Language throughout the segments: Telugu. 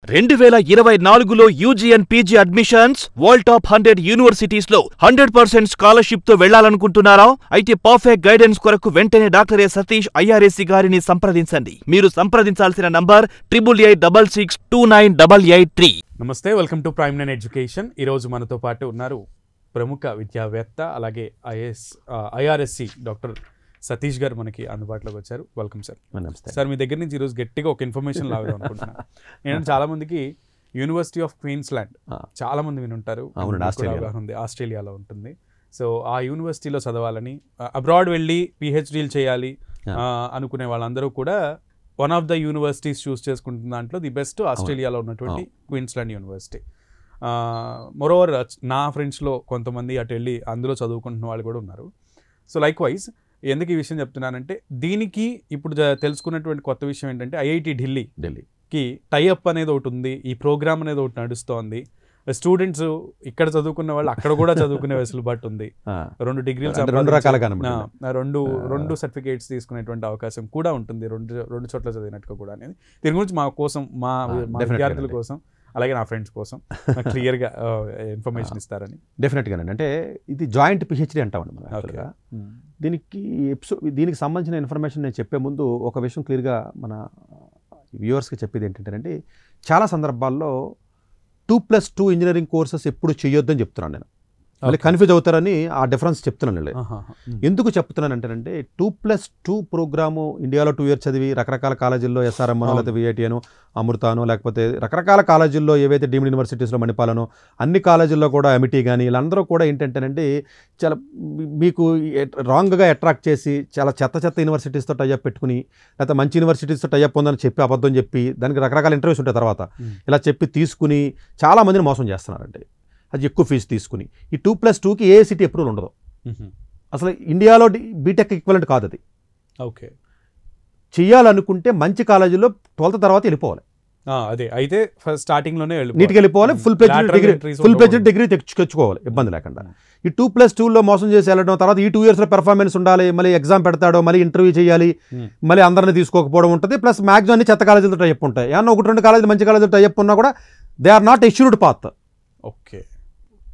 2024లో UG and PG admissions world top 100 universities లో 100% స్కాలర్షిప్ తో వెళ్లాలనుకుంటున్నారా? అయితే పర్ఫెక్ట్ గైడెన్స్ కొరకు వెంటనే డాక్టర్ ఏ సతీష్ ఐఆర్ఎస్సి గారిని సంప్రదించండి. మీరు సంప్రదించాల్సిన నంబర్ 8886698883. నమస్తే, welcome to prime nine education. ఈరోజు మనతో పాటు ఉన్నారు ప్రముఖ విద్యావేత్త అలాగే ఐఆర్ఎస్సి డాక్టర్ సతీష్ గారు మనకి అందుబాటులోకి వచ్చారు. Welcome sir. నమస్తే సార్, మీ దగ్గర నుంచి ఈరోజు గట్టిగా ఒక ఇన్ఫర్మేషన్ లాగా అనుకుంటున్నాను. నేను చాలా మందికి యూనివర్సిటీ ఆఫ్ క్వీన్స్లాండ్ చాలా మంది వినుంటారు, ఉంది, ఆస్ట్రేలియాలో ఉంటుంది. సో ఆ యూనివర్సిటీలో చదవాలని, అబ్రాడ్ వెళ్ళి పిహెచ్డీలు చేయాలి అనుకునే వాళ్ళందరూ కూడా వన్ ఆఫ్ ద యూనివర్సిటీస్ చూస్ చేసుకుంటున్న దాంట్లో ది బెస్ట్ ఆస్ట్రేలియాలో ఉన్నటువంటి క్వీన్స్లాండ్ యూనివర్సిటీ. మోరోవర్ నా ఫ్రెండ్స్లో కొంతమంది అటు వెళ్ళి అందులో చదువుకుంటున్న వాళ్ళు కూడా ఉన్నారు. సో లైక్ వైజ్ ఎందుకు ఈ విషయం చెప్తున్నానంటే, దీనికి ఇప్పుడు తెలుసుకున్నటువంటి కొత్త విషయం ఏంటంటే ఐఐటి ఢిల్లీకి టైఅప్ అనేది ఒకటి ఉంది. ఈ ప్రోగ్రామ్ అనేది ఒకటి నడుస్తోంది. స్టూడెంట్స్ ఇక్కడ చదువుకున్న వాళ్ళు అక్కడ కూడా చదువుకునే వెసులుబాటు ఉంది. 2 డిగ్రీలు, 2 రకాలుగా రెండు సర్టిఫికేట్స్ తీసుకునేటువంటి అవకాశం కూడా ఉంటుంది, రెండు చోట్ల చదివినట్టుగా కూడా అనేది. దీని గురించి మా విద్యార్థుల కోసం అలాగే నా ఫ్రెండ్స్ కోసం క్లియర్గా ఇన్ఫర్మేషన్ ఇస్తారని. డెఫినెట్గానండి. అంటే ఇది జాయింట్ పిహెచ్డీ అంటామండి మనం యాక్చువల్గా. దీనికి సంబంధించిన ఇన్ఫర్మేషన్ నేను చెప్పే ముందు ఒక విషయం క్లియర్గా మన వ్యూవర్స్కి చెప్పేది ఏంటంటే, చాలా సందర్భాల్లో 2+2 ఇంజనీరింగ్ కోర్సెస్ ఎప్పుడు చేయొద్దని చెప్తున్నాను నేను. మళ్ళీ కన్ఫ్యూజ్ అవుతారని ఆ డిఫరెన్స్ చెప్తున్నాను. ఎందుకు చెప్తున్నానంటేనంటే, 2+2 ప్రోగ్రాము ఇండియాలో 2 years చదివి రకరకాల కాలేజీల్లో ఎస్ఆర్ఎం అనో లేకపోతే విఐటి అనో అమృతానో లేకపోతే రకరకాల కాలేజీల్లో ఏవైతే డీమ్డ్ యూనివర్సిటీస్లో మణిపాలనో అన్ని కాలేజీల్లో కూడా ఎమిటీ కానీ వీళ్ళందరూ కూడా ఏంటంటేనండి, చాలా మీకు రాంగ్గా అట్రాక్ట్ చేసి చాలా చెత్త యూనివర్సిటీస్తో టైఅప్ పెట్టుకుని లేకపోతే మంచి యూనివర్సిటీస్తో టైఅప్ ఉందని చెప్పి అబద్ధం చెప్పి దానికి రకరకాల ఇంటర్వ్యూస్ ఉంటాయి. తర్వాత ఇలా చెప్పి తీసుకుని చాలామందిని మోసం చేస్తున్నారండి. అది ఎక్కువ ఫీజు తీసుకుని ఈ 2+2కి ఏఐసిటీ అప్రూవల్ ఉండదు అసలు. ఇండియాలో బీటెక్ ఈక్వలెంట్ కాదు అది. ఓకే, చెయ్యాలనుకుంటే మంచి కాలేజీలో 12th తర్వాత వెళ్ళిపోవాలి. అదే అయితే స్టార్టింగ్లోనే నీట్గా వెళ్ళిపోవాలి. ఫుల్ ప్లెడ్జ్డ్ డిగ్రీ తెచ్చుకోవాలి ఇబ్బంది లేకుండా. ఈ 2+2లో మోసం చేసి వెళ్ళడం, తర్వాత ఈ 2 yearsలో పెర్ఫార్మెన్స్ ఉండాలి, మళ్ళీ ఎగ్జామ్ పెడతాడో మళ్ళీ ఇంటర్వ్యూ చేయాలి, మళ్ళీ అందరినీ తీసుకోకపోవడం ఉంటుంది. ప్లస్ మ్యాక్సిమం అన్ని చెత్త కాలేజీలతో టైఅప్ ఉంటాయి. ఏమన్నా 1-2 కాలేజీలు మంచి కాలేజీలో టైఅప్ ఉన్నా కూడా they are not assured path. Okay,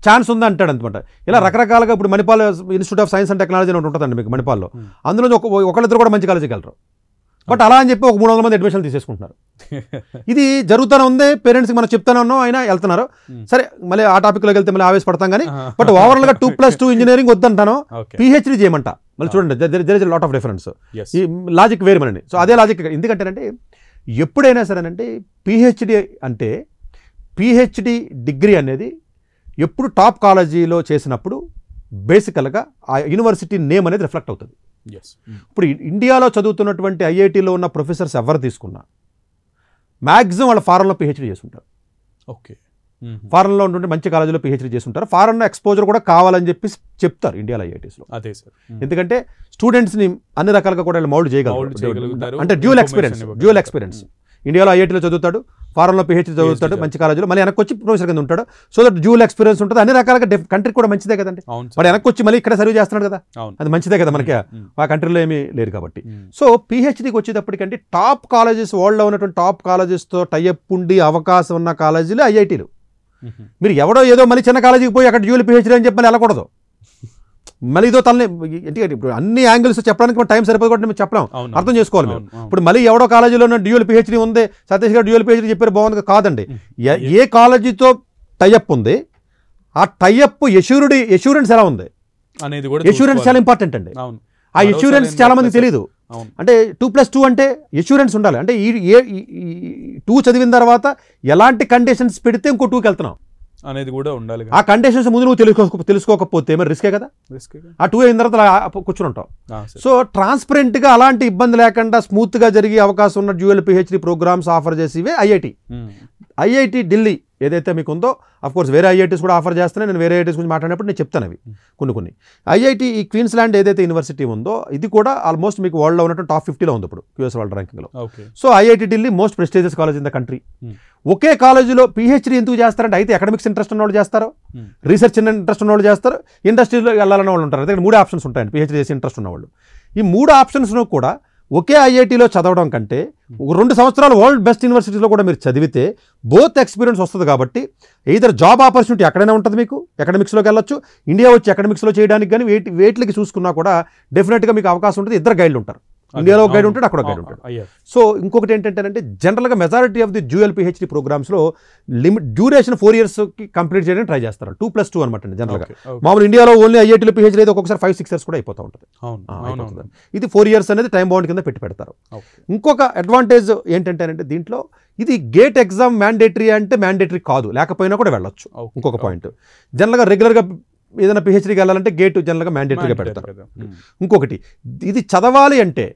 chance ఉంది అంటాడు అనమాట. ఇలా రకరకాలుగా ఇప్పుడు Manipal institute of science and technology అని ఉంటుందండి మీకు మణిపాల్లో. అందులో ఒకళ్ళిద్దరు కూడా మంచి కాలేజీకి వెళ్ళరు. బట్ అలా అని చెప్పి ఒక 300 మంది అడ్మిషన్లు తీసేసుకుంటున్నారు. ఇది జరుగుతూనే ఉంది. పేరెంట్స్కి మనం చెప్తానే ఉన్నాం, అయినా వెళ్తున్నారు. సరే, మళ్ళీ ఆ టాపిక్లోకి వెళ్తే మళ్ళీ ఆవేశపడతాం కానీ, బట్ ఓవరాల్గా 2+2 ఇంజనీరింగ్ వద్దంటాను, పిహెచ్డీ చేయమంట. మళ్ళీ చూడండి, there is lot of difference. ఈ లాజిక్ వేరు మనండి. సో అదే లాజిక్. ఎందుకంటేనంటే ఎప్పుడైనా సరేనంటే పిహెచ్డీ అంటే పిహెచ్డీ డిగ్రీ అనేది ఎప్పుడు టాప్ కాలేజీలో చేసినప్పుడు బేసికల్గా ఆ యూనివర్సిటీ నేమ్ అనేది రిఫ్లెక్ట్ అవుతుంది. ఇప్పుడు ఇండియాలో చదువుతున్నటువంటి ఐఐటీలో ఉన్న ప్రొఫెసర్స్ ఎవరు తీసుకున్నా మ్యాక్సిమం వాళ్ళ ఫారెన్లో పిహెచ్డీ చేసుకుంటారు. ఓకే, ఫారెన్లో ఉంటుంటే మంచి కాలేజీలో పిహెచ్డీ చేసుకుంటారు. ఫారెన్లో ఎక్స్పోజర్ కూడా కావాలని చెప్పి చెప్తారు ఇండియాలో ఐఐటీస్లో. అదే సార్, ఎందుకంటే స్టూడెంట్స్ని అన్ని రకాలుగా కూడా మౌల్డ్ చేయగలుగుతారు. అంటే డ్యూయల్ ఎక్స్పీరియన్స్. ఇండియాలో ఐఐటీలో చదువుతాడు, ఫారెన్లో పిహెచ్డీ చదువుతాడు మంచి కాలేజీలో, మళ్ళీ వెనక్కి వచ్చి ప్రొఫెసర్ కింద ఉంటాడు. సో దట్ డ్యూయల్ ఎక్స్పీరియన్స్ ఉంటుంది. అన్ని రకాలుగా కంట్రీకి కూడా మంచిదే కదండి. వాడు వెనక్కి వచ్చి మళ్ళీ ఇక్కడ సర్వ్ చేస్తున్నాడు కదా, అది మంచిదే కదా మనకి. ఆ కంట్రీలో ఏమీ లేరు కాబట్టి. సో పిహెచ్డీకి వచ్చేటప్పటికంటే టాప్ కాలేజెస్, వరల్డ్లో ఉన్నటువంటి టాప్ కాలేజెస్తో టైఅప్ ఉండి అవకాశం ఉన్న కాలేజీలు ఐఐటీలు. మీరు ఎవడో ఏదో మళ్ళీ చిన్న కాలేజీకి పోయి అక్కడ డ్యూయల్ పిహెచ్డీ అని చెప్పి మళ్ళీ వెళ్ళకూడదు. మళ్ళీ ఇదో తల్లి ఎందుకంటే ఇప్పుడు అన్ని యాంగిల్స్ చెప్పడానికి టైం సరిపోదు కూడా మేము చెప్పలేం, అర్థం చేసుకోవాలి మేము. ఇప్పుడు మళ్ళీ ఎవడో కాలేజీలో ఉన్న డ్యూయల్ పిహెచ్డీ ఉంది, సతీష్ గారు డ్యూయల్ పిహెచ్డీ చెప్పారు బాగుంది కాదండి. ఏ కాలేజీతో టైఅప్ ఉంది, ఆ టైఅప్ ఎష్యూరెన్స్ ఎలా ఉంది అనేది కూడా, ఎష్యూరెన్స్ చాలా ఇంపార్టెంట్ అండి. ఆ ఎష్యూరెన్స్ చాలా మందికి తెలియదు. అంటే 2+2 అంటే ఎష్యూరెన్స్ ఉండాలి. అంటే ఈ 2 చదివిన తర్వాత ఎలాంటి కండిషన్స్ పెడితే ఇంకో 2కి వెళ్తున్నాం అనేది కూడా ఉండాలి. ఆ కండిషన్స్ ముందు నువ్వు తెలుసుకోకపోతే మరి రిస్కే కదా. ఆ 2 అయిన తర్వాత కూర్చుని ఉంటావు. సో ట్రాన్స్పరెంట్గా అలాంటి ఇబ్బంది లేకుండా స్మూత్గా జరిగే అవకాశం ఉన్న డ్యూయల్ పిహెచ్డీ ప్రోగ్రామ్స్ ఆఫర్ చేసేవే ఐఐటి ఢిల్లీ ఏదైతే మీకు ఉందో. అఫ్కోర్స్ వేరే ఐఐటీస్ కూడా ఆఫర్ చేస్తున్నాయి. నేను వేరే ఐఐటీస్ గురించి మాట్లాడినప్పుడు నేను చెప్తాను అవి కొన్ని. ఐఐటి ఈ క్వీన్స్లాండ్ ఏదైతే యూనివర్సిటీ ఉందో ఇది కూడా ఆల్మోస్ట్ మీకు వరల్డ్లో ఉన్నట్టు టాప్ 50లో ఉంది ఇప్పుడు యూఎస్ వరల్డ్ ర్యాంకింగ్లో. So IIT Delhi most prestigious college in the country. ఒకే కాలేజీలో పిహెచ్డీ ఎందుకు చేస్తారంటే, అయితే అకాడమిక్స్ ఇంట్రెస్ట్ ఉన్న వాళ్ళు చేస్తారు, రీసెర్చ్ ఇంట్రెస్ట్ ఉన్న వాళ్ళు చేస్తారు, ఇండస్ట్రీలో వెళ్ళాలన్న వాళ్ళు ఉంటారు. అయితే 3 ఆప్షన్స్ ఉంటాయండి పిహెచ్డీ చేసి ఇంట్రెస్ట్ ఉన్నవాళ్ళు. ఈ 3 ఆప్షన్స్ను కూడా ఒకే ఐఐటీలో చదవడం కంటే 2 సంవత్సరాలు వరల్డ్ బెస్ట్ యూనివర్సిటీస్లో కూడా మీరు చదివితే బోత్ ఎక్స్పీరియన్స్ వస్తుంది కాబట్టి ఎయిదర్ జాబ్ ఆపర్చునిటీ ఎక్కడైనా ఉంటుంది, మీకు ఎకడమిక్స్లోకి వెళ్ళొచ్చు, ఇండియా వచ్చి ఎకడమిక్స్లో చేయడానికి కానీ వేటికి చూసుకున్నా కూడా డెఫినెట్గా మీకు అవకాశం ఉంటుంది. 2 గైడ్లు ఉంటారు, ఇండియాలో ఒక గైడ్ ఉంటాడు, అక్కడ ఒక గైడ్ ఉంటాడు. సో ఇంకొకటి ఏంటంటే జనరల్గా majority of the dual PhD ప్రోగ్రామ్స్లో డ్యూరేషన్ 4 yearsకి కంప్లీట్ చేయడానికి ట్రై చేస్తారు. 2+2 అనమాట అండి జనరల్గా. మామూలు ఇండియాలో ఓన్లీ ఐఐటీలో పిహెచ్డి అయితే ఒక్కొక్కసారి 5-6 years కూడా అయిపోతూ ఉంటుంది. ఇది 4 years అనేది టైం బౌండ్ కింద పెడతారు. ఇంకొక అడ్వాంటేజ్ ఏంటంటే దీంట్లో ఇది గేట్ ఎగ్జామ్ మ్యాండేటరీ అంటే మ్యాండేటరీ కాదు, లేకపోయినా కూడా వెళ్ళొచ్చు. ఇంకొక పాయింట్, జనరల్గా రెగ్యులర్గా ఏదైనా పిహెచ్డీకి వెళ్ళాలంటే గేట్ జనరల్గా మ్యాండేటరీగా పెడతారు. ఇంకొకటి, ఇది చదవాలి అంటే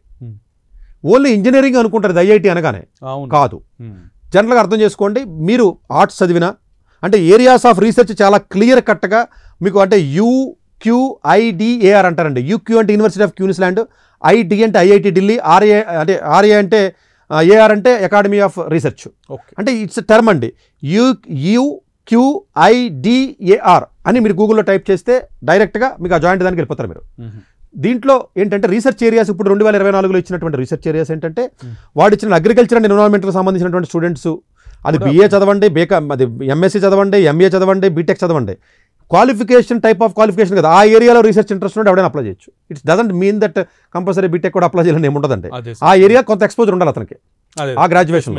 ఓన్లీ ఇంజనీరింగ్ అనుకుంటారు ఇది ఐఐటి అనగానే, కాదు. జనరల్గా అర్థం చేసుకోండి, మీరు ఆర్ట్స్ చదివినా అంటే ఏరియాస్ ఆఫ్ రీసెర్చ్ చాలా క్లియర్ కట్గా మీకు అంటే UQIDAR అంటారండి. UQ అంటే యూనివర్సిటీ ఆఫ్ క్వీన్స్లాండ్, ID అంటే ఐఐటి ఢిల్లీ, RA అంటే AR అంటే అకాడమీ ఆఫ్ రీసెర్చ్. అంటే ఇట్స్ టర్మ్ అండి. UQIDAR అని మీరు గూగుల్లో టైప్ చేస్తే డైరెక్ట్గా మీకు ఆ జాయింట్ దానికి వెళ్ళిపోతారు మీరు. దీంట్లో ఏంటంటే రీసెర్చ్ ఏరియాస్ ఇప్పుడు 2024లో ఇచ్చినటువంటి రీసెర్చ్ ఏరియాస్ ఏంటంటే వాడు ఇచ్చిన అగ్రికల్చర్ అండ్ ఎన్విరాన్మెంట్కి సంబంధించినటువంటి స్టూడెంట్స్, అది BA చదవండి, అది MSc చదవండి, MA చదవండి, బీటెక్ చదవండి, క్వాలిఫికేషన్ టైప్ ఆఫ్ క్వాలిఫికేషన్ కదా, ఆ ఏరియాలో రీసెర్చ్ ఇంట్రెస్ట్ ఉంటే ఎవడైనా అప్లై చేయొచ్చు. It's doesn't mean that compulsory BTech కూడా అప్లై చేయాలని ఏముండదండి. ఆ ఏరియా కొంత ఎక్స్పోజర్ ఉండాలి అతనికి, ఆ గ్రాడ్యుయేషన్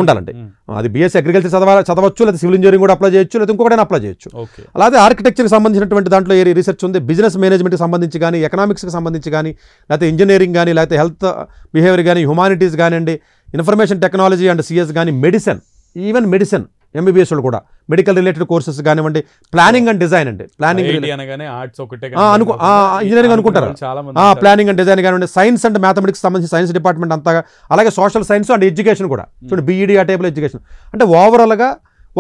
ఉండాలండి. అది BSc అగ్రికల్చర్ చదవచ్చు, లేదా సివిల్ ఇంజనీరింగ్ కూడా అప్లై చేయొచ్చు, లేదా ఇంకొకటైనా అప్లై చేయొచ్చు. అలాగే ఆర్కిటెక్చర్కి సంబంధించినటువంటి దాంట్లో ఏరియా రీసెర్చ్ ఉంది, బిజినెస్ మేనేజ్మెంట్కి సంబంధించి కానీ, ఎకనామిక్స్కి సంబంధించి కానీ, లేకపోతే ఇంజనీరింగ్ కానీ, లేకపోతే హెల్త్ బిహేవియర్ కానీ, హ్యుమానిటీస్ కానివ్వండి, ఇన్ఫర్మేషన్ టెక్నాలజీ అండ్ CS కానీ, మెడిసిన్, ఈవెన్ మెడిసిన్ MBBS వాళ్ళు కూడా మెడికల్ రిలేటెడ్ కోర్సెస్ కానివ్వండి, ప్లానింగ్ అండ్ డిజైన్ అండి, ప్లానింగ్ ఇంజనీరింగ్ అనుకుంటారు, ప్లానింగ్ అండ్ డిజైన్ కానివ్వండి, సైన్స్ అండ్ మ్యాథమెటిక్స్ సంబంధించి సైన్స్ డిపార్ట్మెంట్ అంతా, అలాగే సోషల్ సైన్స్ అండ్ ఎడ్యుకేషన్ కూడా చూడండి, BEd ఆ టైప్లో ఎడ్యుకేషన్. అంటే ఓవరాల్గా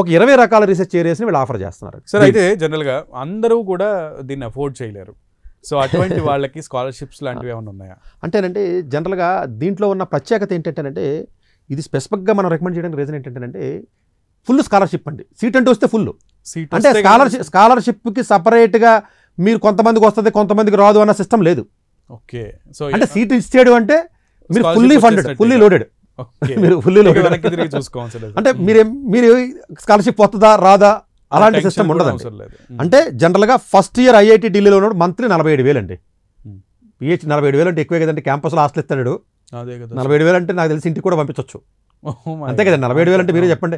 ఒక 20 రకాల రీసెర్చ్ ఏరియాస్ని వీళ్ళు ఆఫర్ చేస్తున్నారు. సార్ అయితే జనరల్గా అందరూ కూడా దీన్ని అఫోర్డ్ చేయలేరు, సో అటువంటి వాళ్ళకి స్కాలర్షిప్స్ లాంటివి ఏమైనా ఉన్నాయా? అంటేనంటే జనరల్గా దీంట్లో ఉన్న ప్రత్యేకత ఏంటంటే ఇది స్పెసిఫిక్గా మనం రికమెండ్ చేయడానికి రీజన్ ఏంటంటే ఫుల్ స్కాలర్షిప్ అండి. సీట్ అంటే వస్తే ఫుల్, అంటే స్కాలర్షిప్కి సపరేట్గా మీరు కొంతమందికి వస్తుంది కొంతమందికి రాదు అన్న సిస్టమ్ లేదు. ఓకే, సో అంటే సీట్ ఇచ్చేడు అంటే మీరు ఫుల్లీ ఫండెడ్, ఫుల్లీ లోడెడ్, మీరు ఫుల్లీ లోడెడ్. అంటే మీరు స్కాలర్షిప్ వస్తుందా రాదా అలాంటి సిస్టమ్ ఉండదండి. అంటే జనరల్గా ఫస్ట్ ఇయర్ ఐఐటి ఢిల్లీలో ఉన్నాడు మంత్లీ 47,000 అండి. PhD 47,000 అంటే ఎక్కువే కదండి. క్యాంపస్లో హాస్టల్ ఇస్తాడు 47,000 అంటే నాకు తెలిసి ఇంటికి కూడా పంపించవచ్చు, అంతే కదండి. 47,000 అంటే మీరే చెప్పండి,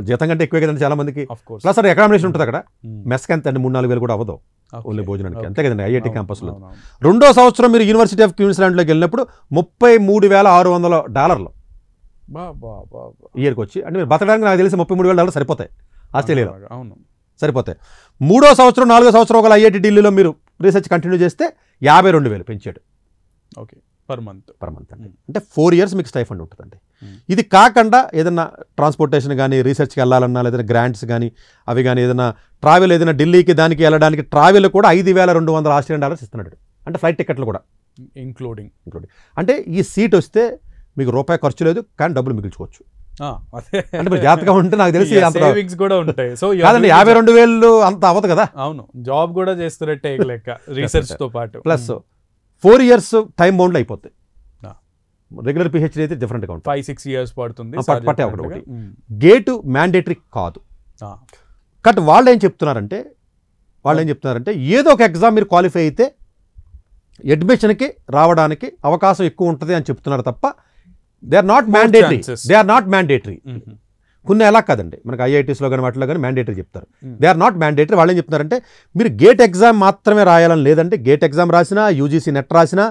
జీతం కంటే ఎక్కువే కదండి చాలా మందికి. ప్లస్ అది అకామిడేషన్ ఉంటుంది అక్కడ, మెస్కి ఎంత అండి 3-4 వేలు కూడా అవ్వదు ఓన్లీ భోజనానికి, అంతే కదండి ఐఐటి క్యాంపస్లో. 2వ సంవత్సరం మీరు యూనివర్సిటీ ఆఫ్ క్వీన్స్లాండ్లోకి వెళ్ళినప్పుడు $33,600 ఇయర్కి వచ్చి, అంటే మీరు బతకడానికి నాకు తెలిసి $33,000 సరిపోతాయి ఆస్ట్రేలియాలో, సరిపోతాయి. 3వ సంవత్సరం 4వ సంవత్సరం ఒక ఐఐటి ఢిల్లీలో మీరు రీసెర్చ్ కంటిన్యూ చేస్తే 52,000 పెంచాడు. ఓకే, పర్ మంత్ అండి. అంటే 4 years మీకు స్టైఫండ్ ఉంటుందండి. ఇది కాకుండా ఏదైనా ట్రాన్స్పోర్టేషన్ కానీ, రీసెర్చ్కి వెళ్ళాలన్నా, లేదంటే గ్రాంట్స్ కానీ అవి కానీ, ఏదైనా ట్రావెల్ ఏదైనా ఢిల్లీకి దానికి వెళ్ళడానికి ట్రావెల్ కూడా $5,200 ఆస్ట్రేలియన్ ఇస్తున్నాడు. అంటే ఫ్లైట్ టికెట్లు కూడా ఇంక్లూడింగ్. అంటే ఈ సీట్ వస్తే మీకు రూపాయి ఖర్చు లేదు, కానీ డబ్బులు మిగిల్చుకోవచ్చు. అంటే మీరు జాగ్రత్తగా ఉంటే నాకు తెలిసి సేవింగ్స్ కూడా ఉంటాయి. సో కాదండి, 52,000 అంత అవ్వదు కదా. అవును, జాబ్ కూడా చేస్తున్నట్టే లెక్క రీసెర్చ్ తో పాటు. ప్లస్ 4 years టైం బౌండ్లో అయిపోతాయి. రెగ్యులర్ పిహెచ్డీ అయితే డిఫరెంట్గా ఉంటుంది, 5-6 years పడుతుంది. పట్టే ఒకటి గేటు మ్యాండేటరీ కాదు. కట్ వాళ్ళు ఏం చెప్తున్నారంటే ఏదో ఒక ఎగ్జామ్ మీరు క్వాలిఫై అయితే అడ్మిషన్కి రావడానికి అవకాశం ఎక్కువ ఉంటుంది అని చెప్తున్నారు తప్ప దే ఆర్ నాట్ మ్యాండేటరీ. కొన్ని ఎలా కాదండి, మనకి ఐఐటీస్లో కానీ వాటిలో కానీ మ్యాండేటరీ చెప్తారు. They are not mandatory. వాళ్ళు ఏం చెప్తున్నారంటే మీరు గేట్ ఎగ్జామ్ మాత్రమే రాయాలని లేదంటే గేట్ ఎగ్జామ్ రాసినా, UGC నెట్ రాసినా,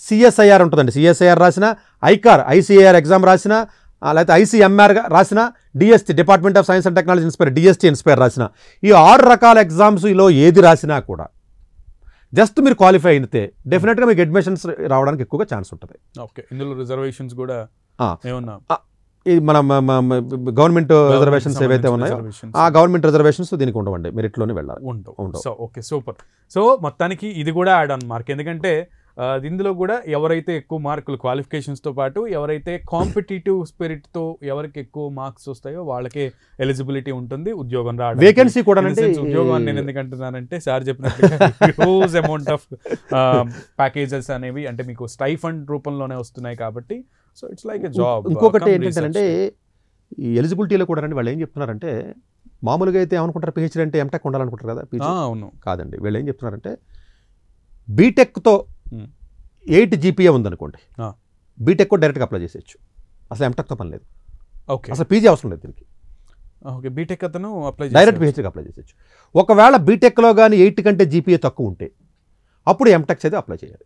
CSIR ఉంటుందండి, CSIR రాసినా, ICAR ఎగ్జామ్ రాసినా, లేకపోతే ICMR రాసినా, DST department of science and technology inspire, DST inspire రాసినా, ఈ 6 రకాల ఎగ్జామ్స్లో ఏది రాసినా కూడా జస్ట్ మీరు క్వాలిఫై అయితే డెఫినెట్గా మీకు అడ్మిషన్స్ రావడానికి ఎక్కువగా ఛాన్స్ ఉంటుంది. ఓకే, ఇందులో రిజర్వేషన్స్ కూడా ఏమన్నా మన గవర్నమెంట్ రిజర్వేషన్స్ ఏవైతే ఉన్నాయో ఆ గవర్నమెంట్ రిజర్వేషన్స్ దీనికి ఉండవండి, మెరిట్లోనే వెళ్ళాలి. ఉండవు. Okay, super. సో మొత్తానికి ఇది కూడా యాడ్ ఆన్ మార్క్, ఎందుకంటే ఇందులో కూడా ఎవరైతే ఎక్కువ మార్కులు క్వాలిఫికేషన్స్తో పాటు ఎవరైతే కాంపిటేటివ్ స్పిరిట్తో ఎవరికి ఎక్కువ మార్క్స్ వస్తాయో వాళ్ళకే ఎలిజిబిలిటీ ఉంటుంది ఉద్యోగం రావడం. వేకెన్సీ కూడా ఉద్యోగం నేను ఎందుకంటున్నానంటే సార్ చెప్పినట్టుగా హ్యూజ్ అమౌంట్ ఆఫ్ ప్యాకేజెస్ అనేవి అంటే మీకు స్టైఫండ్ రూపంలోనే వస్తున్నాయి కాబట్టి so it's like a job. ఇంకొకటి ఏంటంటే ఈ ఎలిజిబిలిటీలో కూడా వాళ్ళు ఏం చెప్తున్నారంటే మామూలుగా అయితే ఏమనుకుంటారు పిహెచ్డీ అంటే ఎంటెక్ ఉండాలనుకుంటారు కదా. అవును కాదండి, వీళ్ళు ఏం చెప్తున్నారంటే బీటెక్తో 8 GPA ఉందనుకోండి, బీటెక్ డైరెక్ట్గా అప్లై చేసేయచ్చు, అసలు ఎంటెక్తో పని లేదు. ఓకే, అసలు పీజీ అవసరం లేదు దీనికి. ఓకే, బీటెక్ అతను అప్లై డైరెక్ట్ పిహెచ్డీకి అప్లై చేసేయచ్చు. ఒకవేళ బీటెక్లో కానీ 8 కంటే GPA తక్కువ ఉంటే అప్పుడు ఎంటెక్స్ అయితే అప్లై చేయాలి.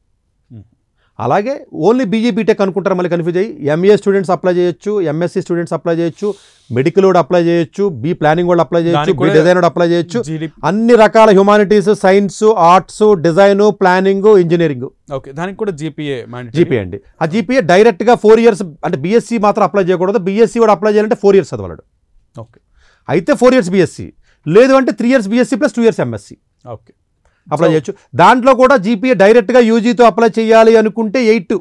అలాగే ఓన్లీ బీటెక్ అనుకుంటారు, మళ్ళీ కన్ఫ్యూజ్ అయ్యి ఎంఏ స్టూడెంట్స్ అప్లై చేయొచ్చు, ఎంఎస్సీ స్టూడెంట్స్ అప్లై చేయొచ్చు, మెడికల్ కూడా అప్లై చేయొచ్చు, బి ప్లానింగ్ కూడా అప్లై చేయొచ్చు, బి డిజైన్ కూడా అప్లై చేయొచ్చు. అన్ని రకాల humanities, science, arts, design, planning, engineering. Okay, దానికి కూడా జీపీఏ అండి. ఆ జీపీఏ డైరెక్ట్గా 4 years అంటే బీఎస్సీ మాత్రం అప్లై చేయకూడదు, బీఎస్సీ కూడా అప్లై చేయాలంటే 4 years చదవాడు. ఓకే, అయితే 4 years బీఎస్సీ, లేదు అంటే 3 years BSc plus 2 years MSc okay apply చేయొచ్చు. దాంట్లో కూడా జీపీఏ డైరెక్ట్గా యూజీతో అప్లై చేయాలి అనుకుంటే 8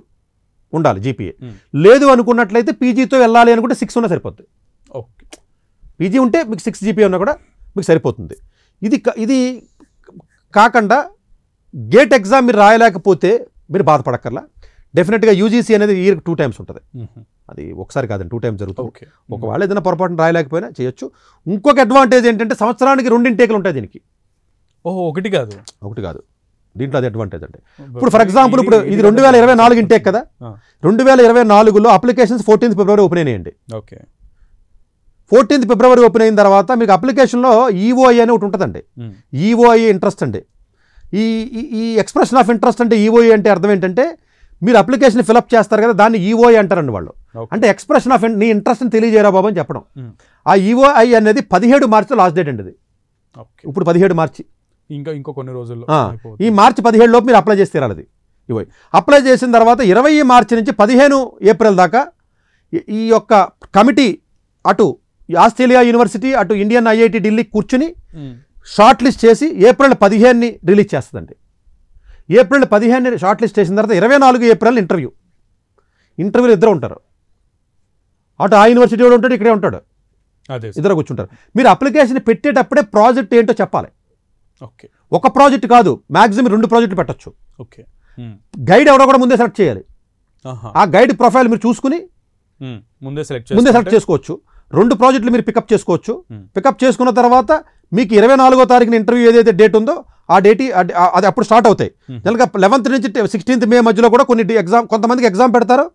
ఉండాలి జీపీఏ, లేదు అనుకున్నట్లయితే పీజీతో వెళ్ళాలి అనుకుంటే 6 ఉన్నా సరిపోతుంది. ఓకే, పీజీ ఉంటే మీకు 6 GPA ఉన్నా కూడా మీకు సరిపోతుంది. ఇది కాకుండా గేట్ ఎగ్జామ్ మీరు రాయలేకపోతే మీరు బాధపడక్కర్లా. డెఫినెట్గా యూజీసీ అనేది ఇయర్కి 2 times ఉంటుంది, అది ఒకసారి కాదండి 2 times జరుగుతుంది. ఒకవేళ ఏదైనా పొరపాటున రాయలేకపోయినా చేయొచ్చు. ఇంకొక అడ్వాంటేజ్ ఏంటంటే సంవత్సరానికి 2 ఇంటేకులు ఉంటాయి దీనికి. ఓహో, ఒకటి కాదు దీంట్లో. అది అడ్వాంటేజ్ అంటే ఇప్పుడు ఫర్ ఎగ్జాంపుల్ ఇప్పుడు ఇది 2024 ఇంటేక్ కదా, 2024లో అప్లికేషన్స్ 14th February ఓపెన్ అయినాయండి. ఓకే, 14th February ఓపెన్ అయిన తర్వాత మీకు అప్లికేషన్లో ఈఓఐ అని ఒకటి ఉంటుందండి. ఈఓఐ ఇంట్రెస్ట్ అండి. ఈ ఎక్స్ప్రెషన్ ఆఫ్ ఇంట్రెస్ట్ అంటే ఈఓఐ అంటే అర్థం ఏంటంటే మీరు అప్లికేషన్ ఫిలప్ చేస్తారు కదా, దాన్ని ఈఓఐ అంటారండి వాళ్ళు. అంటే ఎక్స్ప్రెషన్ ఆఫ్ నీ ఇంట్రెస్ట్ని తెలియజేయరా బాబు అని చెప్పడం. ఆ ఈఓఐ అనేది 17 March లాస్ట్ డేట్ అండి అది. ఇప్పుడు 17 March, ఇంకో కొన్ని రోజుల్లో. ఈ March 17 లోపు మీరు అప్లై చేసి తీరాలి అది. ఇవి అప్లై చేసిన తర్వాత 20 March నుంచి 15 April దాకా ఈ యొక్క కమిటీ అటు ఆస్ట్రేలియా యూనివర్సిటీ అటు ఇండియన్ ఐఐటి ఢిల్లీ కూర్చుని షార్ట్ లిస్ట్ చేసి April 15 రిలీజ్ చేస్తుందండి. April 15 షార్ట్ లిస్ట్ చేసిన తర్వాత 24 April ఇంటర్వ్యూలు ఇద్దరు ఉంటారు. అటు ఆ యూనివర్సిటీ వాడు ఉంటాడు, ఇక్కడే ఉంటాడు, ఇద్దరు కూర్చుంటారు. మీరు అప్లికేషన్ పెట్టేటప్పుడే ప్రాజెక్ట్ ఏంటో చెప్పాలి. ఓకే, ఒక ప్రాజెక్ట్ కాదు, మ్యాక్సిమం 2 ప్రాజెక్టులు పెట్టచ్చు. ఓకే, గైడ్ ఎవడో కూడా ముందే సెలెక్ట్ చేయాలి. ఆ గైడ్ ప్రొఫైల్ మీరు చూసుకుని ముందే సెలెక్ట్ చేసుకోవచ్చు. 2 ప్రాజెక్టులు మీరు పికప్ చేసుకోవచ్చు. పికప్ చేసుకున్న తర్వాత మీకు 24వ తారీఖున ఇంటర్వ్యూ ఏదైతే డేట్ ఉందో ఆ డేట్ అది అప్పుడు స్టార్ట్ అవుతాయి. నెలగా 11th నుంచి 16th May మధ్యలో కూడా కొన్ని కొంతమందికి ఎగ్జామ్ పెడతారు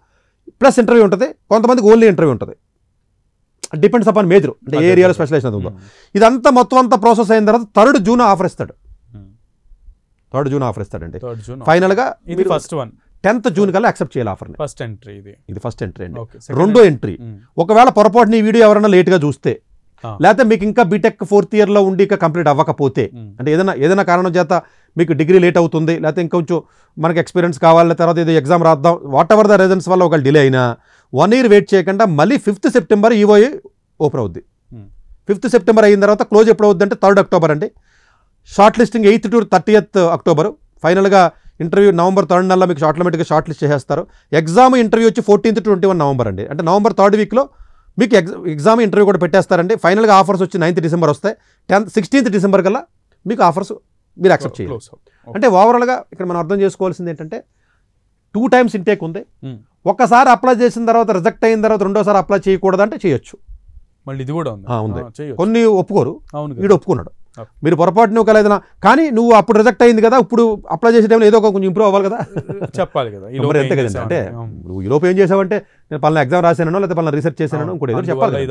ప్లస్ ఇంటర్వ్యూ ఉంటుంది, కొంతమందికి ఓన్లీ ఇంటర్వ్యూ ఉంటుంది. డిపెండ్స్ అపాన్ మేజర్ అంటే ఏ ఏరియాలో స్పెషలైజేషన్ ఉందో. ఇదంతా మొత్తం అంతా ప్రాసెస్ అయిన తర్వాత 3rd June ఆఫర్ ఇస్తాడు. 3rd June ఆఫర్ ఇస్తాడండి. ఫైనల్గా ఇది ఫస్ట్ వన్ 10th June కల్లా యాక్సెప్ట్ చేయాలి ఆఫర్ని. ఫస్ట్ ఎంట్రీ ఇది ఫస్ట్ ఎంట్రీ అండి. రెండో ఎంట్రీ ఒకవేళ పొరపాటున ఈ వీడియో ఎవరైనా లేట్గా చూస్తే, లేకపోతే మీకు ఇంకా బీటెక్ 4th yearలో ఉండి ఇంకా కంప్లీట్ అవ్వకపోతే, అంటే ఏదైనా కారణం చేత మీకు డిగ్రీ లేట్ అవుతుంది, లేకపోతే ఇంకొంచెం మనకి ఎక్స్పీరియన్స్ కావాలి, తర్వాత ఏదో ఎగ్జామ్ రాద్దాం, వాట్ ఎవర్ ద రీజన్స్ వల్ల ఒక డిలే అయినా 1 year వెయిట్ చేయకుండా మళ్ళీ 5th September ఈఓఐ ఓపెన్ అవుద్ది. 5th September అయిన తర్వాత క్లోజ్ ఎప్పుడు అవుద్ది అంటే 3rd October అండి. Short listing 8th to 30th October. ఫైనల్గా ఇంటర్వ్యూ November 3rd నెలలో మీకు ఆటోమేటిక్గా షార్ట్ లిస్ట్ చేసేస్తారు. ఎగ్జామ్ ఇంటర్వ్యూ వచ్చి 14th to 21 November అండి. అంటే November 3rd weekలో మీకు ఎగ్జామ్ ఇంటర్వ్యూ కూడా పెట్టేస్తారండి. ఫైనల్గా ఆఫర్స్ వచ్చి 9th December వస్తాయి. 16th December కల్లా మీకు ఆఫర్స్ మీరు యాక్సెప్ట్ చేయాలి. అంటే ఓవరాల్గా ఇక్కడ మనం అర్థం చేసుకోవాల్సింది ఏంటంటే 2 times ఇంటేక్ ఉంది. ఒక్కసారి అప్లై చేసిన తర్వాత రిజెక్ట్ అయిన తర్వాత రెండోసారి అప్లై చేయకూడదంటే చేయొచ్చు. మళ్ళీ ఇది కూడా ఉంది. కొన్ని ఒప్పుకోరు, వీడు ఒప్పుకున్నాడు. మీరు పొరపాటున ఒకలేదనా కానీ నువ్వు అప్పుడు రిజెక్ట్ అయింది కదా, ఇప్పుడు అప్లై చేసే టైంలో ఏదో కొంచెం ఇంప్రూవ్ అవ్వాలి కదా, చెప్పాలి కదా. ఎంత కదండి అంటే నువ్వు ఈ లోపు ఏం చేసావంటే నేను పలానా ఎగ్జామ్ రాసానో లేకపోతే పలానా రీసెర్చ్ చేశానో ఇంకోటి ఏదో చెప్పాలి,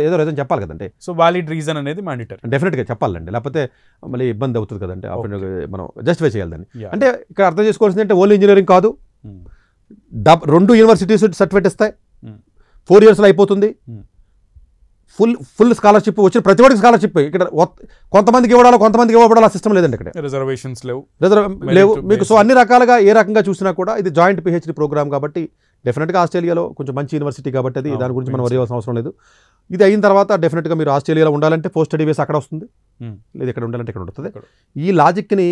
ఏదో రీజన్ చెప్పాలి కదంటే. సో వాలిడ్ రీజన్ అనేది మ్యాండేటరీ డెఫినెట్గా చెప్పాలండి, లేకపోతే మళ్ళీ ఇబ్బంది అవుతుంది కదంటే. మనం జస్టిఫై చేయాలి దాన్ని. అంటే ఇక్కడ అర్థం చేసుకోవాల్సింది అంటే ఓన్లీ ఇంజనీరింగ్ కాదు, 2 యూనివర్సిటీస్ సర్టిఫికేట్ ఇస్తాయి, 4 yearsలో అయిపోతుంది. ఫుల్ స్కాలర్షిప్ వచ్చిన ప్రతి ఒక్కరికి స్కాలర్షిప్. ఇక్కడ కొంతమందికి ఇవ్వడాలో కొంతమందికి ఇవ్వబడాలి ఆ సిస్టమ్ లేదండి. ఇక్కడ రిజర్వేషన్స్ లేవు మీకు. సో అన్ని రకాలుగా ఏ రకంగా చూసినా కూడా ఇది జాయింట్ పిహెచ్డి ప్రోగ్రామ్ కాబట్టి డెఫినెట్గా ఆస్ట్రేలియాలో కొంచెం మంచి యూనివర్సిటీ కాబట్టి అది దాని గురించి మనం వరి అవ్వాల్సిన అవసరం లేదు. ఇది అయిన తర్వాత డెఫినెట్గా మీరు ఆస్ట్రేలియాలో ఉండాలంటే పోస్ట్ స్టడీ వేసి అక్కడ వస్తుంది, లేదు ఇక్కడ ఉండాలంటే ఇక్కడ ఉంటుంది. ఈ లాజిక్ని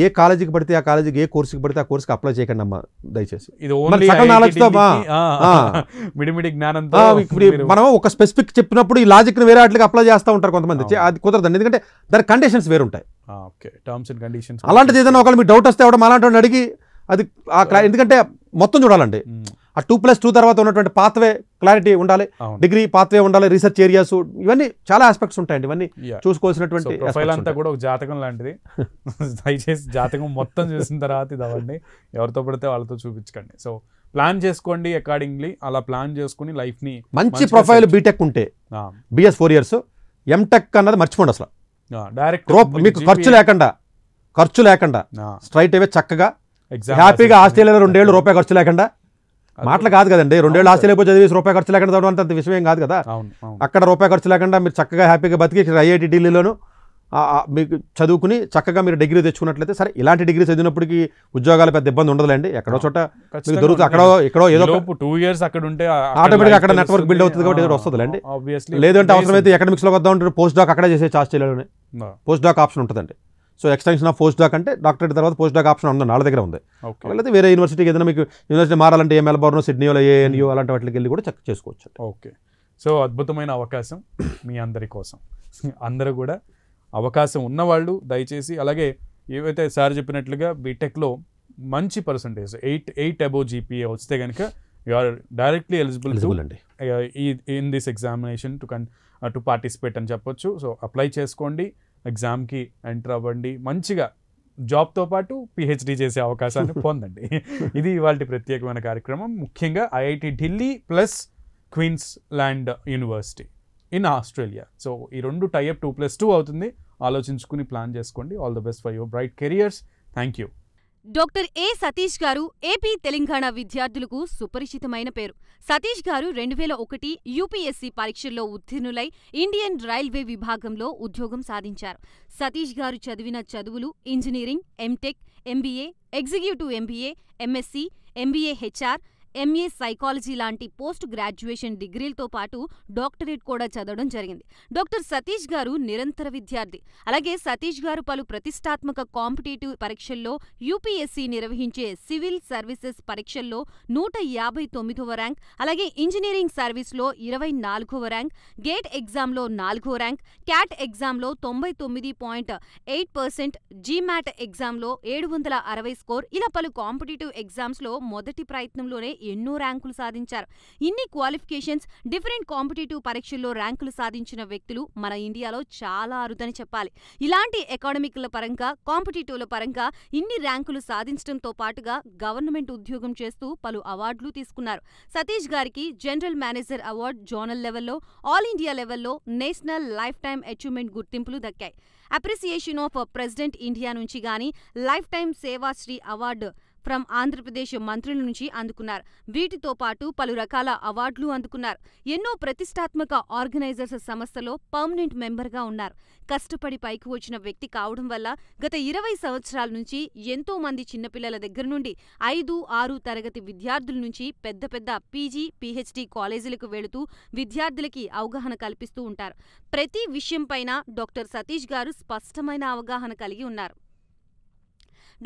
ఏ కాలేజీకి పడితే ఆ కాలేజీకి, ఏ కోర్సుకి పడితే ఆ కోర్సుకి అప్లై చేయకండి అమ్మా దయచేసి. మనం ఒక స్పెసిఫిక్ చెప్పినప్పుడు ఈ లాజిక్ని వేరే వాటికి అప్లై చేస్తూ ఉంటారు కొంతమంది, అది కుదరదండి. ఎందుకంటే దాని కండిషన్స్ వేరు ఉంటాయి. అలాంటిది ఏదైనా ఒకవేళ మీకు డౌట్ వస్తే ఎవడో అలాంటి అడిగి అది ఎందుకంటే మొత్తం చూడాలండి. ఆ 2+2 తర్వాత ఉన్నటువంటి పాత్వే క్లారిటీ ఉండాలి, డిగ్రీ పాత్వే ఉండాలి, రీసెర్చ్ ఏరియాస్, ఇవన్నీ చాలా ఆస్పెక్ట్స్ ఉంటాయండి. ఇవన్నీ చూసుకోవాల్సినటువంటి ప్రొఫైల్ అంతా కూడా ఒక జాతకం లాంటిది. దయచేసి జాతకం మొత్తం చూసిన తర్వాత ఇది అవ్వండి, ఎవరితో పడితే వాళ్ళతో చూపించకండి. సో ప్లాన్ చేసుకోండి అకార్డింగ్లీ, అలా ప్లాన్ చేసుకుని లైఫ్ ని మంచి ప్రొఫైల్ బీటెక్ ఉంటే బిఎస్ 4 years ఎంటెక్ అన్నది మర్చిపోండి అసలు. డైరెక్ట్ మీకు ఖర్చు లేకుండా స్ట్రైట్ అవే చక్కగా హ్యాపీగా ఆస్ట్రేలియాలో 2 ఏళ్ళు రూపాయి ఖర్చు లేకుండా, మాటలు కాదు కదండి, 2 ఏళ్ళు ఆస్ట్రేలియా పోయి చదివేసి రూపాయి ఖర్చు లేకుండా చదవడం అంత విషయం కాదు కదా. అక్కడ రూపాయి ఖర్చు లేకుండా మీరు చక్కగా హ్యాపీగా బతికి ఐఐటి ఢిల్లీలోను మీకు చదువుకుని చక్కగా మీరు డిగ్రీ తెచ్చుకున్నట్లయితే, సరే ఇలాంటి డిగ్రీ చదివినప్పటికీ ఉద్యోగాలు పెద్ద ఇబ్బంది ఉండదులేండి. ఎక్కడో చోట మీకు దొరుకుతుంది, అక్కడో ఏదో 2 years అక్కడ ఉంటే ఆటోమేటిక్గా అక్కడ నెట్వర్క్ బిల్డ్ అవుతుంది కాబట్టి ఏదో వస్తుందిలేండి. లేదంటే అవసరమైతే ఎకడమిక్స్లో వద్దాం ఉంటారు, పోస్ట్ డాక్ అక్కడే చేసేసి ఆస్ట్రేలియాలోనే పోస్ట్ డాక్ ఆప్షన్ ఉంటుందండి. So extension of post doc అంటే డాక్టరేట్ తర్వాత పోస్ట్ డాక్ ఆప్షన్ ఉందండి, వాళ్ళ దగ్గర ఉంది. లేకపోతే వేరే యూనివర్సిటీకి ఏదైనా మీకు యూనివర్సిటీ మారాలంటే ఏ మెల్బోర్న్, సిడ్నీలో, ఏఎన్యూ అలాంటి వాటికి వెళ్ళి కూడా చెక్ చేసుకోవచ్చు. ఓకే, సో అద్భుతమైన అవకాశం మీ అందరి కోసం. అందరూ కూడా అవకాశం ఉన్నవాళ్ళు దయచేసి, అలాగే ఏవైతే సార్ చెప్పినట్లుగా బీటెక్లో మంచి పర్సంటేజ్ 8 above GPA వస్తే కనుక యు ఆర్ డైరెక్ట్లీ ఎలిజిబుల్ అండి in this examination to participate అని చెప్పొచ్చు. సో అప్లై చేసుకోండి, ఎగ్జామ్కి ఎంటర్ అవ్వండి, మంచిగా జాబ్తో పాటు PhD చేసే అవకాశాన్ని పొందండి. ఇది ఇవాళ ప్రత్యేకమైన కార్యక్రమం. ముఖ్యంగా IIT Delhi plus Queensland university in Australia. So ఈ 2 టైఅప్ 2+2 అవుతుంది. ఆలోచించుకుని ప్లాన్ చేసుకోండి. All the best for your bright careers. Thank you. Doctor A Satish garu AP Telangana విద్యార్థులకు సుపరిచితమైన పేరు. సతీష్ గారు 2001 UPSC పరీక్షల్లో ఉత్తీర్ణులై ఇండియన్ రైల్వే విభాగంలో ఉద్యోగం సాధించారు. సతీష్ గారు చదివిన చదువులు engineering, MTech, MBA, executive MBA, MSc, MBA HR, MA psychology లాంటి పోస్ట్ గ్రాడ్యుయేషన్ డిగ్రీలతో పాటు డాక్టరేట్ కూడా చదవడం జరిగింది. డాక్టర్ సతీష్ గారు నిరంతర విద్యార్థి. అలాగే సతీష్ గారు పలు ప్రతిష్టాత్మక కాంపిటేటివ్ పరీక్షల్లో UPSC నిర్వహించే సివిల్ సర్వీసెస్ పరీక్షల్లో 159వ ర్యాంక్, అలాగే ఇంజనీరింగ్ సర్వీస్లో 24వ ర్యాంక్, గేట్ ఎగ్జామ్లో 4వ ర్యాంక్, క్యాట్ ఎగ్జామ్లో 99.8%, GMAT ఎగ్జామ్లో 760 స్కోర్, ఇలా పలు కాంపిటేటివ్ ఎగ్జామ్స్లో మొదటి ప్రయత్నంలోనే ఎన్నో ర్యాంకులు సాధించారు. ఇన్ని క్వాలిఫికేషన్స్, డిఫరెంట్ కాంపిటేటివ్ పరీక్షల్లో ర్యాంకులు సాధించిన వ్యక్తులు మన ఇండియాలో చాలా అరుదని చెప్పాలి. ఇలాంటి అకాడమిక్ల పరంగా, కాంపిటేటివ్ల పరంగా ఇన్ని ర్యాంకులు సాధించడంతో పాటుగా గవర్నమెంట్ ఉద్యోగం చేస్తూ పలు అవార్డులు తీసుకున్నారు. సతీష్ గారికి జనరల్ మేనేజర్ అవార్డు జోనల్ లెవెల్లో, ఆల్ ఇండియా లెవెల్లో నేషనల్ లైఫ్ టైమ్ అచీవ్మెంట్ గుర్తింపులు దక్కాయి. అప్రిసియేషన్ ఆఫ్ ప్రెసిడెంట్ ఇండియా నుంచి గానీ lifetime Sevashri award from Andhra Pradesh మంత్రుల నుంచి అందుకున్నారు. వీటితో పాటు పలు రకాల అవార్డులు అందుకున్నారు. ఎన్నో ప్రతిష్టాత్మక ఆర్గనైజర్స్ సంస్థలో పర్మనెంట్ మెంబర్గా ఉన్నారు. కష్టపడి పైకి వచ్చిన వ్యక్తి కావడం వల్ల గత 20 సంవత్సరాల నుంచి ఎంతో మంది చిన్నపిల్లల దగ్గర నుండి 5, 6 తరగతి విద్యార్థుల నుంచి పెద్ద పెద్ద PG, PhD కాలేజీలకు వెళుతూ విద్యార్థులకి అవగాహన కల్పిస్తూ ఉంటారు. ప్రతి విషయంపైన డాక్టర్ సతీష్ గారు స్పష్టమైన అవగాహన కలిగి ఉన్నారు.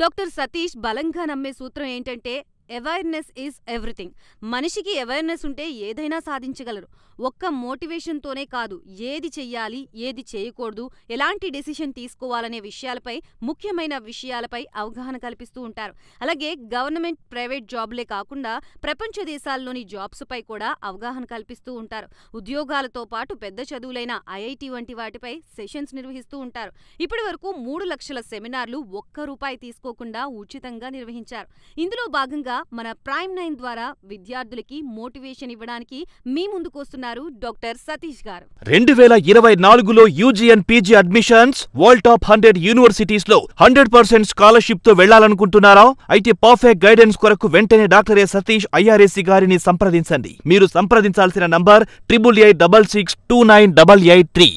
డాక్టర్ సతీష్ బలంగా నమ్మే సూత్రం ఏంటంటే అవేర్నెస్ ఈజ్ ఎవ్రీథింగ్. మనిషికి అవేర్నెస్ ఉంటే ఏదైనా సాధించగలరు. ఒక్క మోటివేషన్తోనే కాదు, ఏది చెయ్యాలి, ఏది చేయకూడదు, ఎలాంటి డెసిషన్ తీసుకోవాలనే విషయాలపై, ముఖ్యమైన విషయాలపై అవగాహన కల్పిస్తూ ఉంటారు. అలాగే గవర్నమెంట్, ప్రైవేట్ జాబ్లే కాకుండా ప్రపంచ దేశాల్లోని జాబ్స్పై కూడా అవగాహన కల్పిస్తూ ఉంటారు. ఉద్యోగాలతో పాటు పెద్ద చదువులైన IIT వంటి వాటిపై సెషన్స్ నిర్వహిస్తూ ఉంటారు. ఇప్పటి వరకు 3 లక్షల సెమినార్లు ₹1 తీసుకోకుండా ఉచితంగా నిర్వహించారు. ఇందులో భాగంగా మన ప్రైమ్ 9 ద్వారా విద్యార్థులకి మోటివేషన్ ఇవ్వడానికి మీ ముందుకొస్తున్నారు డాక్టర్ సతీష్ గారు. 2024లో UG and PG admissions world top 100 universities లో 100% స్కాలర్షిప్ తో వెళ్లాలనుకుంటున్నారా? అయితే పర్ఫెక్ట్ గైడెన్స్ కొరకు వెంటనే డాక్టర్ ఏ సతీష్ IRAC గారిని సంప్రదించండి. మీరు సంప్రదించాల్సిన నంబర్ 8886698883.